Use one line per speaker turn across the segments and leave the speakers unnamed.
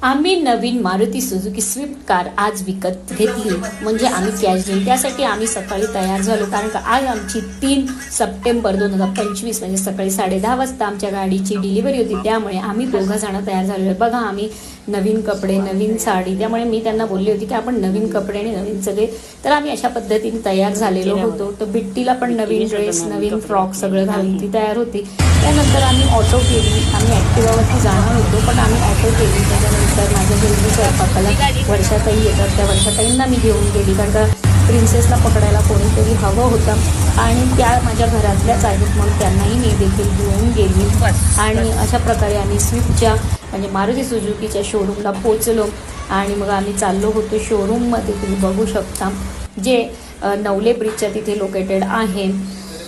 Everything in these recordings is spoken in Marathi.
आम्ही नवीन मारुती सुझुकी स्विफ्ट कार आज विकत घेतली, म्हणजे आम्ही कॅश देऊन. त्यासाठी आम्ही सकाळी तयार झालो, कारण का आज आमची 3 सप्टेंबर 2025 म्हणजे सकाळी 10:30 वाजता आमच्या गाडीची डिलिव्हरी होती. त्यामुळे आम्ही 2 जण तयार झालेलो. बघा, आम्ही नवीन कपडे, नवीन साडी, त्यामुळे मी त्यांना बोलली होती की आपण नवीन कपडे आणि नवीन सगळे, तर आम्ही अशा पद्धतीने तयार झालेलो होतो. तर बिट्टीला पण नवीन ड्रेस, नवीन फ्रॉक सगळं घालून ती तयार होती. त्यानंतर आम्ही ऑटो केली. आम्ही ॲक्टिवावरती जाणार होतो, पण आम्ही ऑटो केली. त्याच्यानंतर माझ्या घरी स्वयंपाकाला वर्षाताई येतात, त्या वर्षाताईंना मी घेऊन गेली, कारण का प्रिन्सेसला पकडायला कोणीतरी हवं होतं आणि त्या माझ्या घरातल्याच आहेत, मग त्यांनाही मी देखील घेऊन गेली. आणि अशा प्रकारे आम्ही स्विफ्टच्या म्हणजे मारुती सुझुकीच्या शोरूमला पोचलो आणि मग आम्ही चाललो होतो शोरूममध्ये. तुम्ही बघू शकता, जे नवले ब्रिजच्या तिथे लोकेटेड आहे.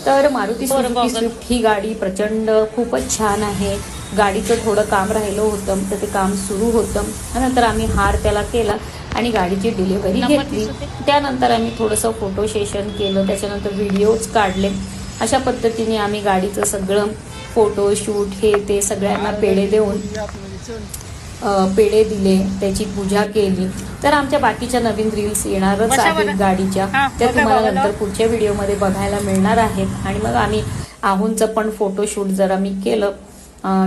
तर मारुती सुझुकी स्विफ्ट ही गाडी प्रचंड खूपच छान आहे. गाडीचं थोडं काम राहिलं होतं, तर ते काम सुरू होतं. त्यानंतर आम्ही हार त्याला केला आणि गाडीची डिलिव्हरी घेतली. त्यानंतर आम्ही थोडंसं फोटो सेशन केलं, त्याच्यानंतर व्हिडिओज काढले. अशा पद्धतीने आम्ही गाडीचं सगळं फोटो शूट हे ते सगळ्यांना पेढे देऊन पेढे दिले, त्याची पूजा केली. तर आमच्या बाकीच्या नवीन रील्स येणारच आहेत गाडीच्या, त्या तुम्हाला नंतर पुढच्या व्हिडिओमध्ये बघायला मिळणार आहेत. आणि मग आम्ही आहुंचं पण फोटोशूट जरा मी केलं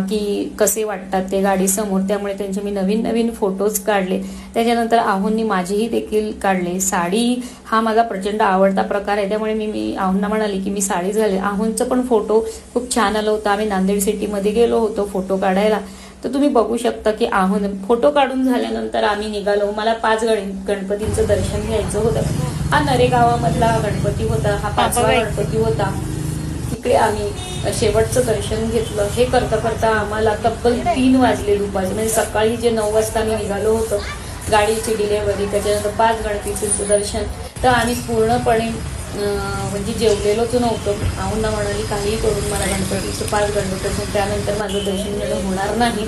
की कसे वाटतात ते गाडीसमोर, त्यामुळे त्यांचे मी नवीन फोटोज काढले. त्याच्यानंतर आहुंनी माझेही देखील काढले. साडी हा माझा प्रचंड आवडता प्रकार आहे, त्यामुळे मी आहुंना म्हणाली की मी साडी घाले. आहुंचं पण फोटो खूप छान आलं होतं. आम्ही नांदेड सिटीमध्ये गेलो होतो फोटो काढायला. तर तुम्ही बघू शकता की आहुन फोटो काढून झाल्यानंतर आम्ही निघालो. मला 5 गणपतींचं दर्शन घ्यायचं होतं. हा नरेगावामधला गणपती होता, हा 5वा गणपती होता. तिकडे आम्ही शेवटचं दर्शन घेतलं. हे करता आम्हाला तब्बल 3 वाजले दुपारचे, म्हणजे सकाळी जे 9 वाजता मी निघालो होतो गाडीची डिलेव्हरी, त्याच्यानंतर 5 गणपतींचं दर्शन. तर आम्ही पूर्णपणे म्हणजे जेवलेलोच नव्हतं. आहुंना म्हणाली काहीही करून मला गणपतीचं 5 गणपती, त्यानंतर माझं दर्शन घेणं होणार नाही.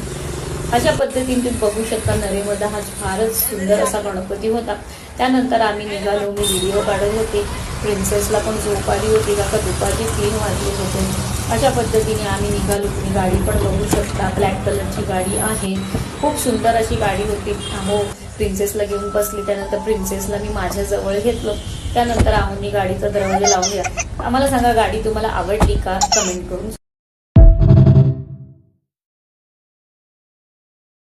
अशा पद्धतीने तुम्ही बघू शकता. नरेमध्ये हा फारच सुंदर असा गणपती होता. त्यानंतर आम्ही निघालो. मी व्हिडिओ काढत होते. प्रिन्सेसला पण झोप आली होती, का दुपारचे 3 वाजले होते. अशा पद्धतीने आम्ही निघालो. तुम्ही गाडी पण बघू शकता, ब्लॅक कलरची गाडी आहे. खूप सुंदर अशी गाडी होती. हो, प्रिन्सेसला घेऊन बसली. त्यानंतर प्रिन्सेसला मी माझ्याजवळ घेतलं. त्यानंतर आम्ही गाडीचा दरवाजा लावून दिला. आम्हाला सांगा, गाडी तुम्हाला आवडली का? कमेंट करून